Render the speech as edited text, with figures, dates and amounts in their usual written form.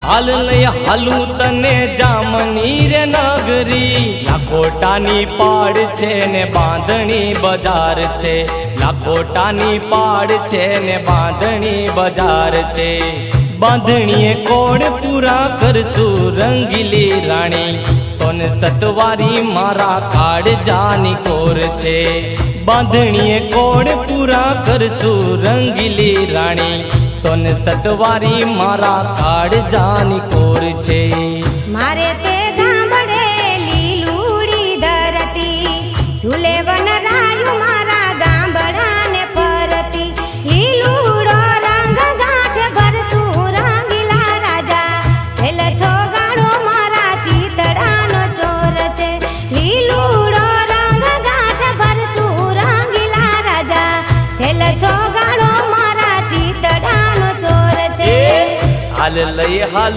हाल लई हालू तने जामनी रे नगरी लाखोटानी पाड़ छे ने बांधणी बजार छे लाखोटानी पाड़ छे ने बांधणी बजार छे बांधणीए कोण पूरा करसू रंगीली राणी सोन सतवारी मारा काड़ जानी कोर छे बांधणीए कोण पूरा करसू रंगीली राणी सोन सतवारी मारा काड़ जानी कोर छे मारे ते गामडे लीलूड़ी धरती झूले वन रायु मारा गामडा ने परती लीलूड़ो रंग गांठे भरसू रंगीला राजा छेल छोगाड़ो मारा चीतड़ानो चोर छे लीलूड़ो रंग गांठे भरसू रंगीला राजा छेल छोगाड़ो मारा चीतड़ानो चोर छे हाल लई हाल